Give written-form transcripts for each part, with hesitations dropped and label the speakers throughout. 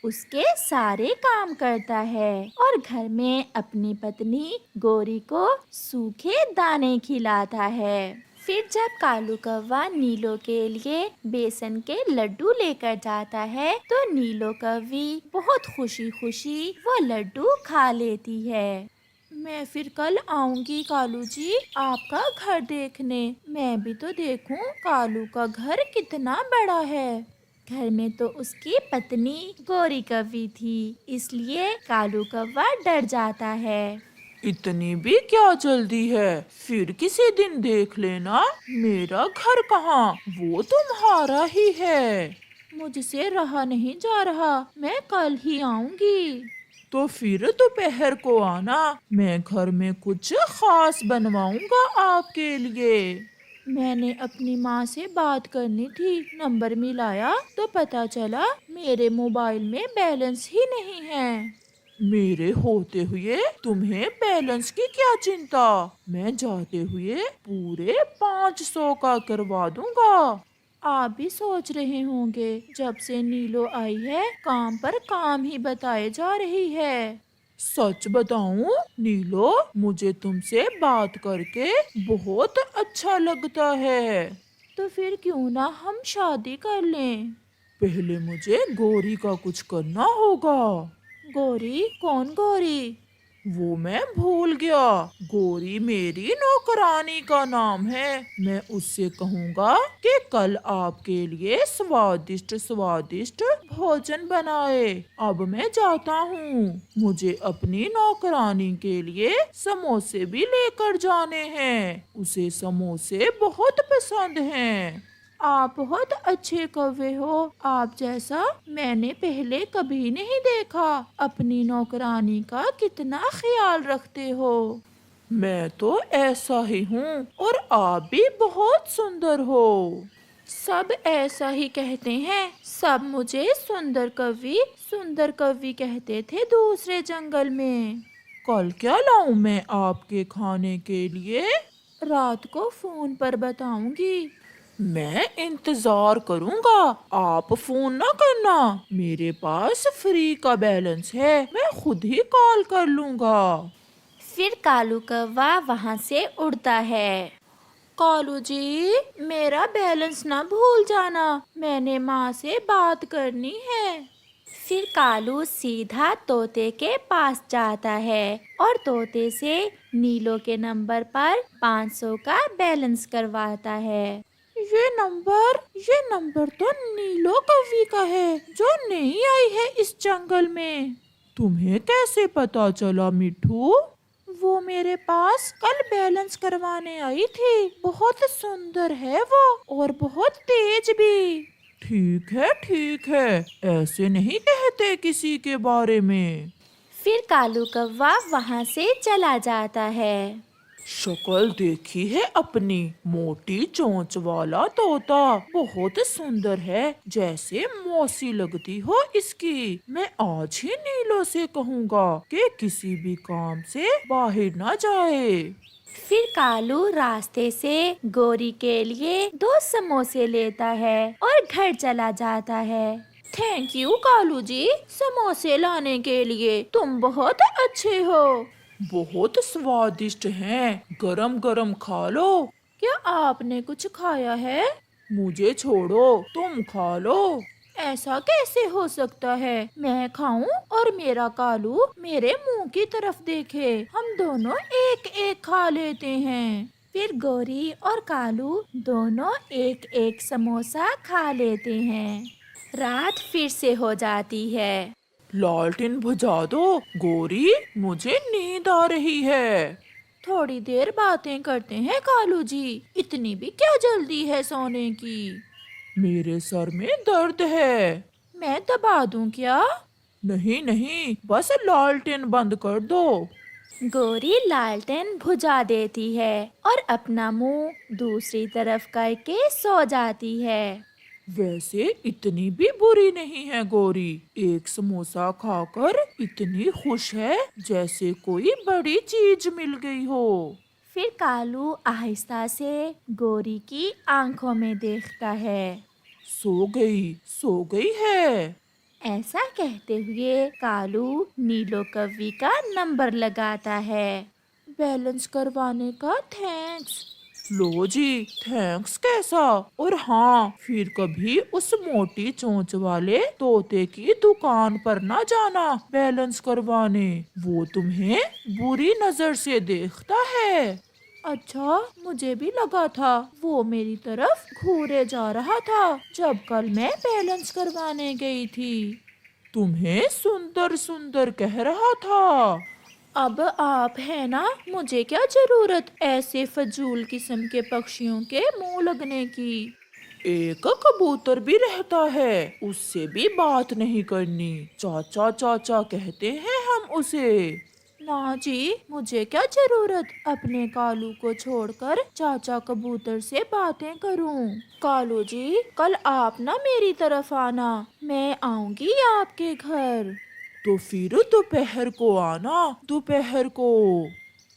Speaker 1: उसके सारे काम करता है और घर में अपनी पत्नी गोरी को सूखे दाने खिलाता है। फिर जब कालू कौवा नीलो के लिए बेसन के लड्डू लेकर जाता है तो नीलो कौवी बहुत खुशी खुशी वो लड्डू खा लेती है। मैं फिर कल आऊंगी कालू जी आपका घर देखने। मैं भी तो देखूं कालू का घर कितना बड़ा है। घर में तो उसकी पत्नी गोरी कौवी थी, इसलिए कालू कौवा डर जाता है।
Speaker 2: इतनी भी क्या जल्दी है, फिर किसी दिन देख लेना। मेरा घर कहाँ, वो तुम्हारा ही है।
Speaker 1: मुझसे रहा नहीं जा रहा, मैं कल ही आऊंगी।
Speaker 2: तो फिर दोपहर को आना, मैं घर में कुछ खास बनवाऊंगा आपके लिए।
Speaker 1: मैंने अपनी माँ से बात करनी थी, नंबर मिलाया तो पता चला मेरे मोबाइल में बैलेंस ही नहीं है।
Speaker 2: मेरे होते हुए तुम्हें बैलेंस की क्या चिंता, मैं जाते हुए पूरे 500 का करवा दूंगा।
Speaker 1: आप भी सोच रहे होंगे जब से नीलो आई है काम पर काम ही बताए जा रही है।
Speaker 2: सच बताऊं नीलो, मुझे तुमसे बात करके बहुत अच्छा लगता है।
Speaker 1: तो फिर क्यों ना हम शादी कर लें।
Speaker 2: पहले मुझे गोरी का कुछ करना होगा।
Speaker 1: गोरी? कौन गोरी?
Speaker 2: वो मैं भूल गया। गोरी मेरी नौकरानी का नाम है। मैं उससे कहूँगा कि कल आपके लिए स्वादिष्ट स्वादिष्ट भोजन बनाए। अब मैं जाता हूँ, मुझे अपनी नौकरानी के लिए समोसे भी लेकर जाने हैं। उसे समोसे बहुत पसंद हैं।
Speaker 1: आप बहुत अच्छे कौवे हो, आप जैसा मैंने पहले कभी नहीं देखा। अपनी नौकरानी का कितना ख्याल रखते हो।
Speaker 2: मैं तो ऐसा ही हूँ और आप भी बहुत सुंदर हो।
Speaker 1: सब ऐसा ही कहते हैं। सब मुझे सुंदर कवि कहते थे दूसरे जंगल में।
Speaker 2: कल क्या लाऊं मैं आपके खाने के लिए?
Speaker 1: रात को फोन पर बताऊंगी।
Speaker 2: मैं इंतजार करूंगा, आप फोन ना करना। मेरे पास फ्री का बैलेंस है, मैं खुद ही कॉल कर लूंगा।
Speaker 1: फिर कालू कौवा वहाँ से उड़ता है। कालू जी, मेरा बैलेंस ना भूल जाना, मैंने माँ से बात करनी है। फिर कालू सीधा तोते के पास जाता है और तोते से नीलो के नंबर पर 500 का बैलेंस करवाता है।
Speaker 2: ये नंबर तो नीलो कवि का है, जो नई आई है इस जंगल में। तुम्हें कैसे पता चला मिठू?
Speaker 1: वो मेरे पास कल बैलेंस करवाने आई थी। बहुत सुंदर है वो और बहुत तेज भी।
Speaker 2: ठीक है, ऐसे नहीं कहते किसी के बारे में।
Speaker 1: फिर कालू कौवा वहाँ से चला जाता है।
Speaker 2: शक्ल देखी है अपनी, मोटी चोंच वाला तोता बहुत सुंदर है, जैसे मौसी लगती हो इसकी। मैं आज ही नीलो से कहूँगा कि किसी भी काम से बाहर ना जाए।
Speaker 1: फिर कालू रास्ते से गोरी के लिए 2 समोसे लेता है और घर चला जाता है। थैंक यू कालू जी, समोसे लाने के लिए, तुम बहुत अच्छे हो।
Speaker 2: बहुत स्वादिष्ट हैं, गरम गरम खा लो।
Speaker 1: क्या आपने कुछ खाया है?
Speaker 2: मुझे छोड़ो, तुम खा लो।
Speaker 1: ऐसा कैसे हो सकता है? मैं खाऊं और मेरा कालू मेरे मुंह की तरफ देखे। हम दोनों एक एक खा लेते हैं। फिर गोरी और कालू दोनों एक एक समोसा खा लेते हैं। रात फिर से हो जाती है।
Speaker 2: लालटेन बुझा दो गोरी, मुझे नींद आ रही है।
Speaker 1: थोड़ी देर बातें करते हैं कालू जी, इतनी भी क्या जल्दी है सोने की?
Speaker 2: मेरे सर में दर्द है।
Speaker 1: मैं दबा दूं क्या?
Speaker 2: नहीं नहीं, बस लालटेन बंद कर दो।
Speaker 1: गोरी लालटेन बुझा देती है और अपना मुंह दूसरी तरफ करके सो जाती है।
Speaker 2: वैसे इतनी भी बुरी नहीं है गोरी, एक समोसा खाकर इतनी खुश है जैसे कोई बड़ी चीज मिल गई हो।
Speaker 1: फिर कालू आहिस्ता से गोरी की आंखों में देखता है।
Speaker 2: सो गई है।
Speaker 1: ऐसा कहते हुए कालू नीलो कव्वी का नंबर लगाता है। बैलेंस करवाने का थैंक्स।
Speaker 2: लो जी, थैंक्स कैसा। और हाँ, फिर कभी उस मोटी चोंच वाले तोते की दुकान पर ना जाना बैलेंस करवाने, वो तुम्हें बुरी नजर से देखता है।
Speaker 1: अच्छा, मुझे भी लगा था वो मेरी तरफ घूरे जा रहा था जब कल मैं बैलेंस करवाने गई थी।
Speaker 2: तुम्हें सुंदर सुंदर कह रहा था।
Speaker 1: अब आप है ना, मुझे क्या जरूरत ऐसे फजूल किस्म के पक्षियों के मुंह लगने की।
Speaker 2: एक कबूतर भी रहता है, उससे भी बात नहीं करनी, चाचा चाचा कहते हैं हम उसे।
Speaker 1: ना जी, मुझे क्या जरूरत अपने कालू को छोड़कर चाचा कबूतर से बातें करूं। कालू जी, कल आप ना मेरी तरफ आना, मैं आऊंगी आपके घर।
Speaker 2: तो फिर दोपहर को आना, दोपहर को।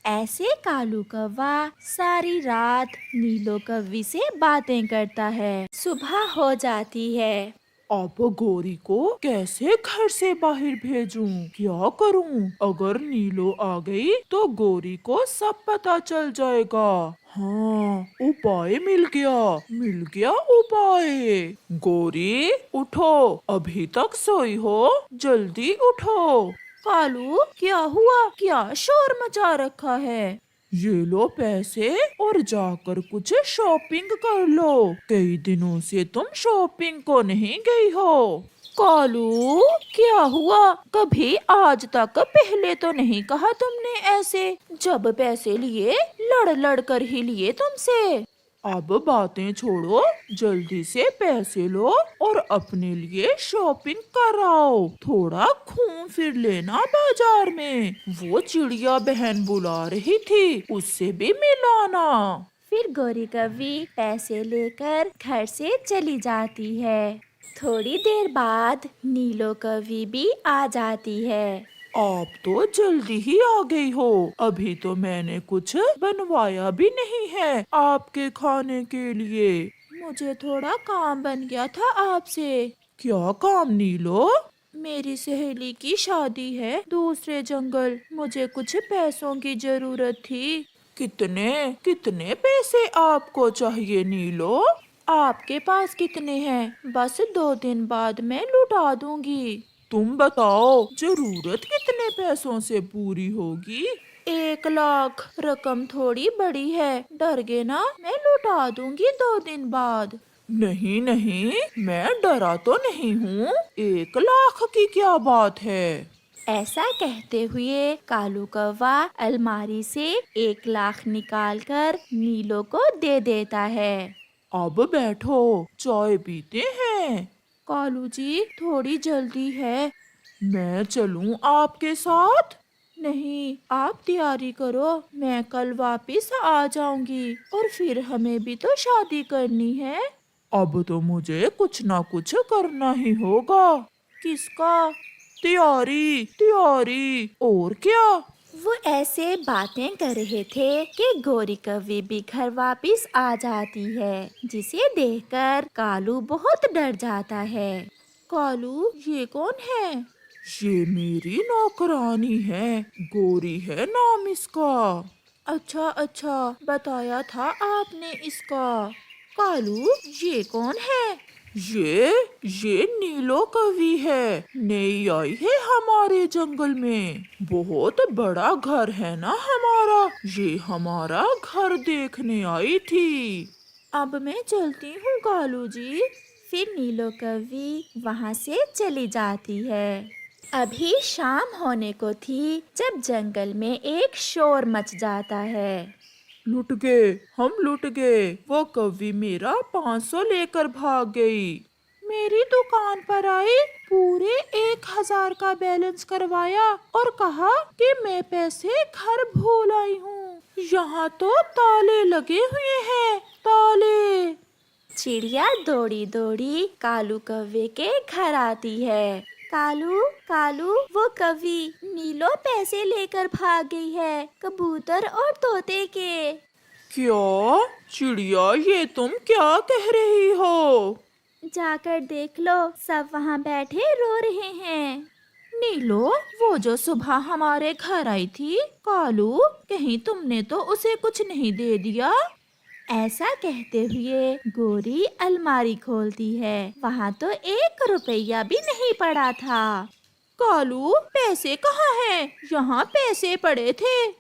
Speaker 1: ऐसे कालू कौवा सारी रात नीलो कव्वी से बातें करता है। सुबह हो जाती है।
Speaker 2: अब गोरी को कैसे घर से बाहर भेजूं? क्या करूं? अगर नीलो आ गई तो गोरी को सब पता चल जाएगा। हाँ, उपाय मिल गया उपाय। गोरी उठो, अभी तक सोई हो, जल्दी उठो।
Speaker 1: कालू, क्या हुआ? क्या शोर मचा रखा है?
Speaker 2: ये लो पैसे और जाकर कुछ शॉपिंग कर लो, कई दिनों से तुम शॉपिंग को नहीं गई हो।
Speaker 1: कालू, क्या हुआ? कभी आज तक पहले तो नहीं कहा तुमने ऐसे। जब पैसे लिए लड़ लड़ कर ही लिए तुमसे।
Speaker 2: अब बातें छोड़ो, जल्दी से पैसे लो और अपने लिए शॉपिंग कराओ। थोड़ा घूम फिर लेना बाजार में, वो चिड़िया बहन बुला रही थी, उससे भी मिलाना।
Speaker 1: फिर गोरी कव्वी पैसे लेकर घर से चली जाती है। थोड़ी देर बाद नीलो कव्वी भी आ जाती है।
Speaker 2: आप तो जल्दी ही आ गई हो, अभी तो मैंने कुछ बनवाया भी नहीं है आपके खाने के लिए।
Speaker 1: मुझे थोड़ा काम बन गया था आपसे।
Speaker 2: क्या काम नीलो?
Speaker 1: मेरी सहेली की शादी है दूसरे जंगल, मुझे कुछ पैसों की जरूरत थी।
Speaker 2: कितने कितने पैसे आपको चाहिए नीलो?
Speaker 1: आपके पास कितने हैं? बस 2 दिन बाद मैं लौटा दूंगी।
Speaker 2: तुम बताओ, जरूरत कितने पैसों से पूरी होगी?
Speaker 1: 1 लाख। रकम थोड़ी बड़ी है, डर गए ना? मैं लौटा दूंगी 2 दिन बाद।
Speaker 2: नहीं नहीं, मैं डरा तो नहीं हूँ, 1 लाख की क्या बात है।
Speaker 1: ऐसा कहते हुए कालू कौवा अलमारी से 1 लाख निकालकर नीलो को दे देता है।
Speaker 2: अब बैठो, चाय पीते हैं।
Speaker 1: कालू जी, थोड़ी जल्दी है।
Speaker 2: मैं चलूं आपके साथ?
Speaker 1: नहीं, आप तैयारी करो, मैं कल वापस आ जाऊंगी और फिर हमें भी तो शादी करनी है।
Speaker 2: अब तो मुझे कुछ ना कुछ करना ही होगा।
Speaker 1: किसका?
Speaker 2: तैयारी तैयारी, और क्या।
Speaker 1: वो ऐसे बातें कर रहे थे कि गोरी कव्वी भी घर वापस आ जाती है, जिसे देखकर कालू बहुत डर जाता है। कालू, ये कौन है?
Speaker 2: ये मेरी नौकरानी है, गोरी है नाम इसका।
Speaker 1: अच्छा अच्छा, बताया था आपने इसका। कालू, ये कौन है?
Speaker 2: ये नीलो कवि है, नई आई है हमारे जंगल में। बहुत बड़ा घर है ना हमारा, ये हमारा घर देखने आई थी।
Speaker 1: अब मैं चलती हूँ कालू जी। फिर नीलो कव्वी वहाँ से चली जाती है। अभी शाम होने को थी जब जंगल में एक शोर मच जाता है।
Speaker 2: लुट गए, हम लुट गए, वो कवि मेरा 500 लेकर भाग गई।
Speaker 1: मेरी दुकान पर आई, पूरे 1000 का बैलेंस करवाया और कहा कि मैं पैसे घर भूल आई हूँ। यहाँ तो ताले लगे हुए हैं, ताले। चिड़िया दौड़ी दौड़ी कालू कव्वे के घर आती है। कालू कालू, वो कवि नीलो पैसे लेकर भाग गई है, कबूतर और तोते के।
Speaker 2: क्या चिड़िया, ये तुम क्या कह रही हो?
Speaker 1: जाकर देख लो, सब वहाँ बैठे रो रहे हैं।
Speaker 2: नीलो, वो जो सुबह हमारे घर आई थी, कालू, कहीं तुमने तो उसे कुछ नहीं दे दिया?
Speaker 1: ऐसा कहते हुए गोरी अलमारी खोलती है। वहाँ तो 1 रुपया भी नहीं पड़ा था।
Speaker 2: कालू, पैसे कहाँ हैं? यहाँ पैसे पड़े थे।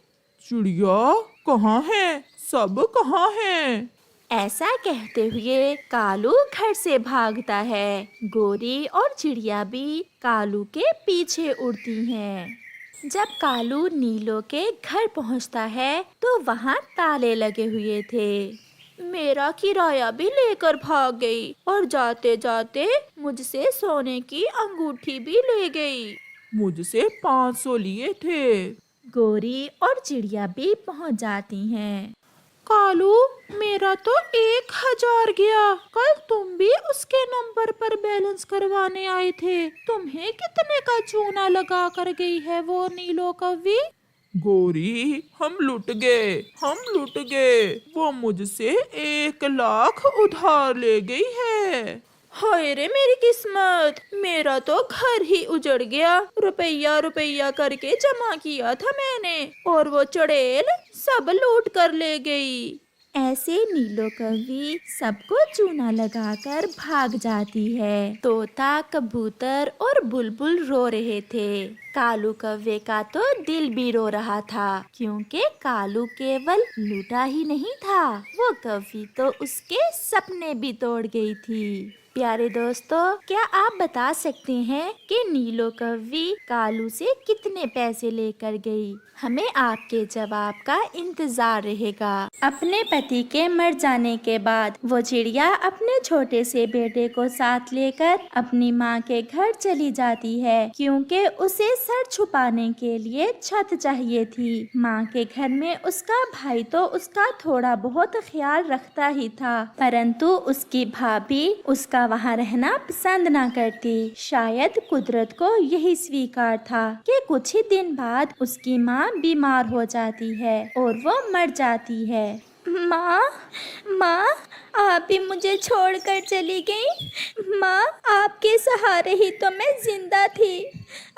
Speaker 2: चिड़िया, कहाँ हैं? सब कहाँ हैं?
Speaker 1: ऐसा कहते हुए कालू घर से भागता है। गोरी और चिड़िया भी कालू के पीछे उड़ती हैं। जब कालू नीलो के घर पहुंचता है तो वहाँ ताले लगे हुए थे। मेरा किराया भी लेकर भाग गई और जाते जाते मुझसे सोने की अंगूठी भी ले गई।
Speaker 2: मुझसे 500 लिए थे।
Speaker 1: गोरी और चिड़िया भी पहुंच जाती हैं।
Speaker 2: कालू, मेरा तो 1000 गया। कल तुम भी उसके नंबर पर बैलेंस करवाने आए थे। तुम्हें कितने का चूना लगा कर गई है वो नीलो कव्वी? गोरी, हम लुट गए। वो मुझसे 1 लाख उधार ले गई है।
Speaker 1: हाय रे मेरी किस्मत, मेरा तो घर ही उजड़ गया। रुपया रुपया करके जमा किया था मैंने और वो चुड़ैल सब लूट कर ले गई। ऐसे नीलो कव्वी सबको चूना लगाकर भाग जाती है। तोता, कबूतर और बुलबुल रो रहे थे। कालू कव्वे का तो दिल भी रो रहा था, क्योंकि कालू केवल लूटा ही नहीं था, वो कव्वी तो उसके सपने भी तोड़ गई थी। प्यारे दोस्तों, क्या आप बता सकते हैं कि नीलो कव्वी कालू से कितने पैसे लेकर गई? हमें आपके जवाब का इंतजार रहेगा। अपने पति के मर जाने के बाद वो चिड़िया अपने छोटे से बेटे को साथ लेकर अपनी माँ के घर चली जाती है, क्योंकि उसे सर छुपाने के लिए छत चाहिए थी। माँ के घर में उसका भाई तो उसका थोड़ा बहुत ख्याल रखता ही था, परंतु उसकी भाभी उसका वहाँ रहना पसंद ना करती। शायद कुदरत को यही स्वीकार था कि कुछ ही दिन बाद उसकी माँ बीमार हो जाती है और वो मर जाती है। माँ, आप भी मुझे छोड़कर चली गई। माँ, आपके सहारे ही तो मैं जिंदा थी,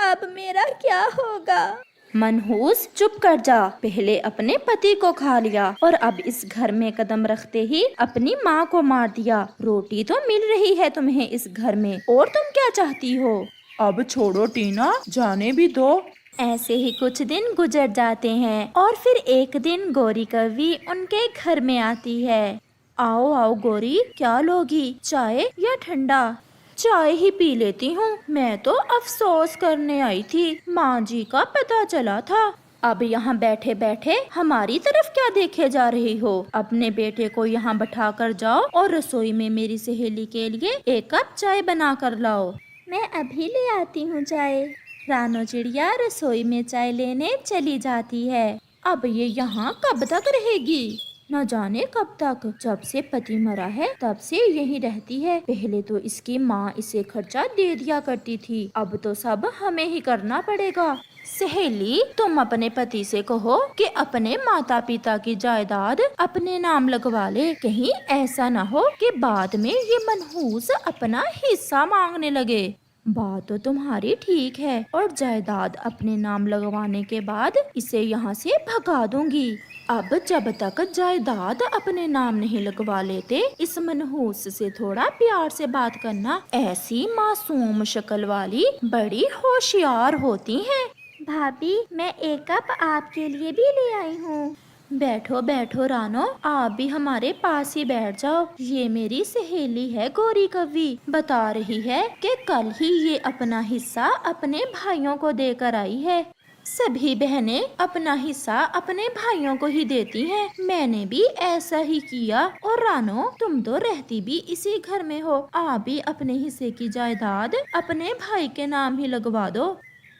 Speaker 1: अब मेरा क्या होगा? मनहूस, चुप कर जा। पहले अपने पति को खा लिया और अब इस घर में कदम रखते ही अपनी माँ को मार दिया। रोटी तो मिल रही है तुम्हें इस घर में, और तुम क्या चाहती हो?
Speaker 2: अब छोड़ो टीना, जाने भी दो।
Speaker 1: ऐसे ही कुछ दिन गुजर जाते हैं और फिर एक दिन गोरी कव्वी उनके घर में आती है। आओ आओ गोरी, क्या लोगी, चाय या ठंडा? चाय ही पी लेती हूँ। मैं तो अफसोस करने आई थी, माँ जी का पता चला था। अब यहाँ बैठे बैठे हमारी तरफ क्या देखे जा रही हो? अपने बेटे को यहाँ बैठा कर जाओ और रसोई में मेरी सहेली के लिए 1 कप चाय बना कर लाओ। मैं अभी ले आती हूँ चाय। रानो चिड़िया रसोई में चाय लेने चली जाती है। अब ये यहाँ कब तक रहेगी? न जाने कब तक। जब से पति मरा है तब से यहीं रहती है। पहले तो इसकी माँ इसे खर्चा दे दिया करती थी, अब तो सब हमें ही करना पड़ेगा। सहेली, तुम अपने पति से कहो कि अपने माता पिता की जायदाद अपने नाम लगवा ले। कहीं ऐसा न हो कि बाद में ये मनहूस अपना हिस्सा मांगने लगे। बात तो तुम्हारी ठीक है, और जायदाद अपने नाम लगवाने के बाद इसे यहाँ से भगा दूंगी। अब जब तक जायदाद अपने नाम नहीं लगवा लेते, इस मनहूस से थोड़ा प्यार से बात करना। ऐसी मासूम शक्ल वाली बड़ी होशियार होती हैं। भाभी, मैं 1 कप आपके लिए भी ले आई हूँ। बैठो बैठो रानो, आप भी हमारे पास ही बैठ जाओ। ये मेरी सहेली है गोरी कव्वी, बता रही है कि कल ही ये अपना हिस्सा अपने भाइयों को देकर आई है। सभी बहनें अपना हिस्सा अपने भाइयों को ही देती हैं। मैंने भी ऐसा ही किया। और रानो, तुम तो रहती भी इसी घर में हो, आप भी अपने हिस्से की जायदाद अपने भाई के नाम ही लगवा दो।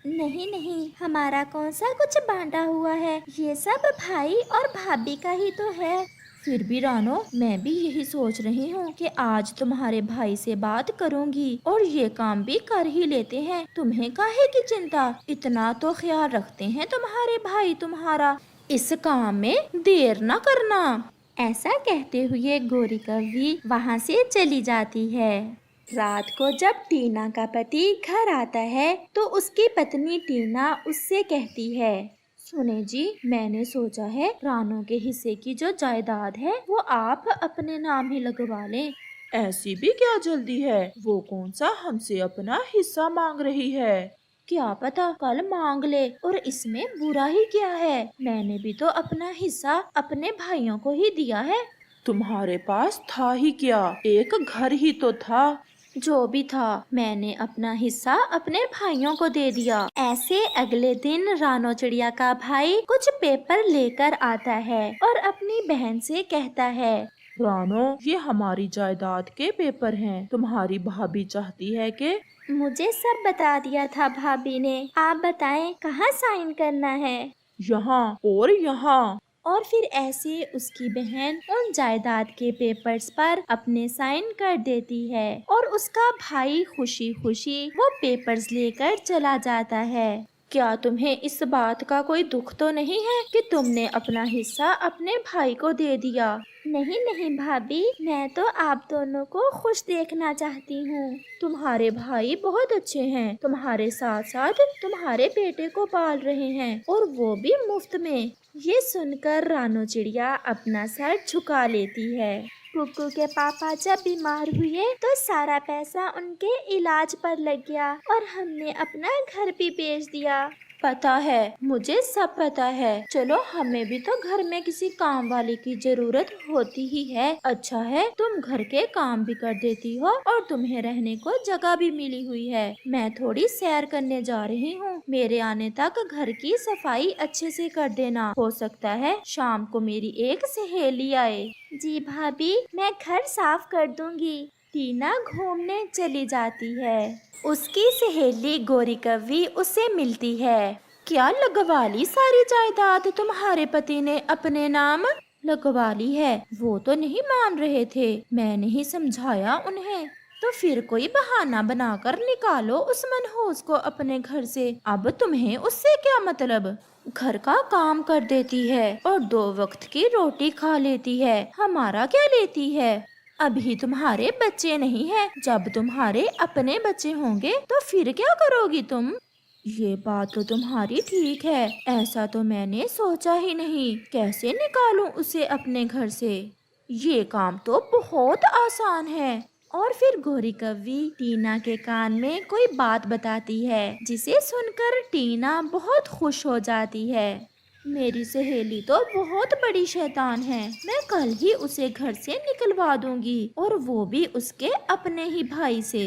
Speaker 1: नहीं नहीं, हमारा कौन सा कुछ बांटा हुआ है, ये सब भाई और भाभी का ही तो है। फिर भी रानो, मैं भी यही सोच रही हूँ कि आज तुम्हारे भाई से बात करूँगी और ये काम भी कर ही लेते हैं। तुम्हें काहे की चिंता, इतना तो ख्याल रखते हैं तुम्हारे भाई तुम्हारा। इस काम में देर न करना। ऐसा कहते हुए गोरी कव्वी वहाँ से चली जाती है। रात को जब टीना का पति घर आता है तो उसकी पत्नी टीना उससे कहती है, सुने जी, मैंने सोचा है रानू के हिस्से की जो जायदाद है वो आप अपने नाम ही लगवा लें।
Speaker 2: ऐसी भी क्या जल्दी है? वो कौन सा हमसे अपना हिस्सा मांग रही है?
Speaker 1: क्या पता कल मांग ले, और इसमें बुरा ही क्या है? मैंने भी तो अपना हिस्सा अपने भाइयों को ही दिया है।
Speaker 2: तुम्हारे पास था ही क्या, एक घर ही तो था।
Speaker 1: जो भी था, मैंने अपना हिस्सा अपने भाइयों को दे दिया। ऐसे अगले दिन रानो चिड़िया का भाई कुछ पेपर लेकर आता है और अपनी बहन से कहता है,
Speaker 2: रानो, ये हमारी जायदाद के पेपर हैं। तुम्हारी भाभी चाहती है कि
Speaker 1: मुझे सब बता दिया था भाभी ने। आप बताएं कहाँ साइन करना है?
Speaker 2: यहाँ और यहाँ।
Speaker 1: और फिर ऐसे उसकी बहन उन जायदाद के पेपर्स पर अपने साइन कर देती है और उसका भाई खुशी खुशी वो पेपर्स लेकर चला जाता है। क्या तुम्हें इस बात का कोई दुख तो नहीं है कि तुमने अपना हिस्सा अपने भाई को दे दिया? नहीं नहीं भाभी, मैं तो आप दोनों को खुश देखना चाहती हूँ। तुम्हारे भाई बहुत अच्छे हैं, तुम्हारे साथ साथ तुम्हारे बेटे को पाल रहे हैं, और वो भी मुफ्त में। ये सुनकर रानो चिड़िया अपना सर झुका लेती है। कुक्कू के पापा जब बीमार हुए तो सारा पैसा उनके इलाज पर लग गया और हमने अपना घर भी बेच दिया। पता है, मुझे सब पता है। चलो, हमें भी तो घर में किसी काम वाले की जरूरत होती ही है। अच्छा है तुम घर के काम भी कर देती हो और तुम्हें रहने को जगह भी मिली हुई है। मैं थोड़ी सैर करने जा रही हूँ, मेरे आने तक घर की सफाई अच्छे से कर देना। हो सकता है शाम को मेरी एक सहेली आए। जी भाभी, मैं घर साफ कर दूंगी। टीना घूमने चली जाती है। उसकी सहेली गोरी कव्वी उससे मिलती है। क्या लगवा ली सारी जायदाद तुम्हारे पति ने अपने नाम? लगवा ली है, वो तो नहीं मान रहे थे, मैंने ही समझाया उन्हें। तो फिर कोई बहाना बनाकर निकालो उस मनहूस को अपने घर से। अब तुम्हें उससे क्या मतलब? घर का काम कर देती है और 2 वक्त की रोटी खा लेती है, हमारा क्या लेती है? अभी तुम्हारे बच्चे नहीं हैं, जब तुम्हारे अपने बच्चे होंगे तो फिर क्या करोगी तुम? ये बात तो तुम्हारी ठीक है, ऐसा तो मैंने सोचा ही नहीं। कैसे निकालूं उसे अपने घर से? ये काम तो बहुत आसान है। और फिर गोरी कव्वी टीना के कान में कोई बात बताती है, जिसे सुनकर टीना बहुत खुश हो जाती है। मेरी सहेली तो बहुत बड़ी शैतान है, मैं कल ही उसे घर से निकलवा दूंगी, और वो भी उसके अपने ही भाई से।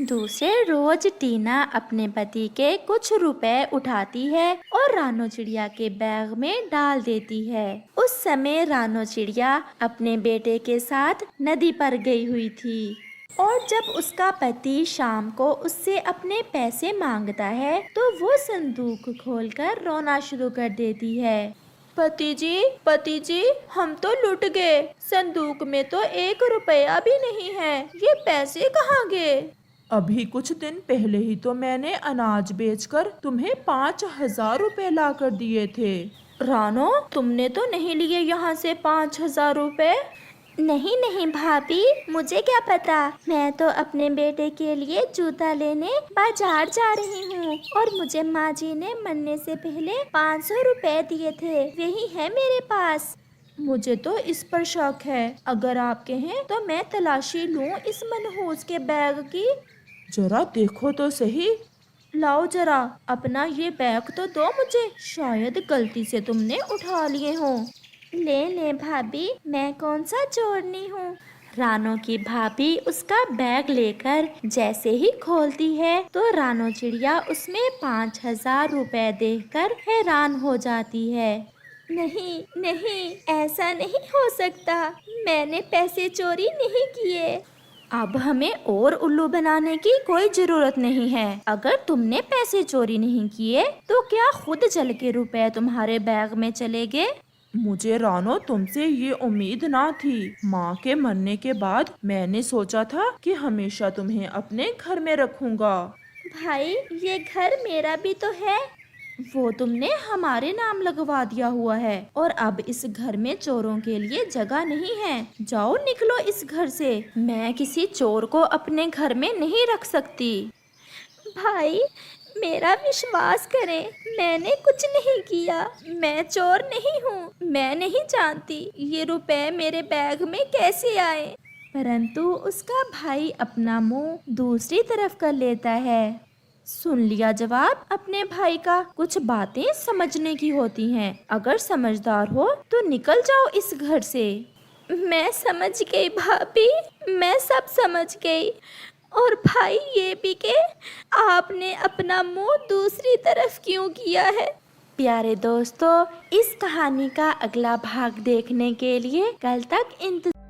Speaker 1: दूसरे रोज टीना अपने पति के कुछ रुपए उठाती है और रानो चिड़िया के बैग में डाल देती है। उस समय रानो चिड़िया अपने बेटे के साथ नदी पर गई हुई थी, और जब उसका पति शाम को उससे अपने पैसे मांगता है तो वो संदूक खोलकर रोना शुरू कर देती है। पति जी, हम तो लुट गए। संदूक में तो 1 रुपया भी नहीं है, ये पैसे कहाँ गए?
Speaker 2: अभी कुछ दिन पहले ही तो मैंने अनाज बेचकर तुम्हें 5,000 रुपए ला कर दिए थे।
Speaker 1: रानो, तुमने तो नहीं लिए यहाँ से 5,000 रुपए? नहीं नहीं भाभी, मुझे क्या पता। मैं तो अपने बेटे के लिए जूता लेने बाजार जा रही हूँ, और मुझे माँ जी ने मरने से पहले 500 रुपए दिए थे, वही है मेरे पास। मुझे तो इस पर शक है, अगर आप कहें तो मैं तलाशी लूँ इस मनहूस के बैग की।
Speaker 2: जरा देखो तो सही।
Speaker 1: लाओ जरा, अपना ये बैग तो दो मुझे, शायद गलती से तुमने उठा लिए हो। ले भाभी, मैं कौन सा चोरनी हूँ। रानो की भाभी उसका बैग लेकर जैसे ही खोलती है तो रानो चिड़िया उसमें 5,000 रुपए देखकर हैरान हो जाती है। नहीं नहीं, ऐसा नहीं हो सकता, मैंने पैसे चोरी नहीं किए। अब हमें और उल्लू बनाने की कोई जरूरत नहीं है। अगर तुमने पैसे चोरी नहीं किए तो क्या खुद जल के रुपए तुम्हारे बैग में चले गए?
Speaker 2: मुझे रानो तुमसे ये उम्मीद ना थी। माँ के मरने के बाद मैंने सोचा था कि हमेशा तुम्हें अपने घर में रखूंगा।
Speaker 1: भाई, ये घर मेरा भी तो है। वो तुमने हमारे नाम लगवा दिया हुआ है और अब इस घर में चोरों के लिए जगह नहीं है। जाओ निकलो इस घर से। मैं किसी चोर को अपने घर में नहीं रख सकती। भाई मेरा विश्वास करें, मैंने कुछ नहीं किया, मैं चोर नहीं हूँ। मैं नहीं जानती ये रुपए मेरे बैग में कैसे आए। परंतु उसका भाई अपना मुंह दूसरी तरफ कर लेता है। सुन लिया जवाब अपने भाई का। कुछ बातें समझने की होती हैं, अगर समझदार हो तो निकल जाओ इस घर से। मैं समझ गई भाभी, मैं सब समझ गई। और भाई ये भी कि आपने अपना मुंह दूसरी तरफ क्यों किया है। प्यारे दोस्तों, इस कहानी का अगला भाग देखने के लिए कल तक इंतजार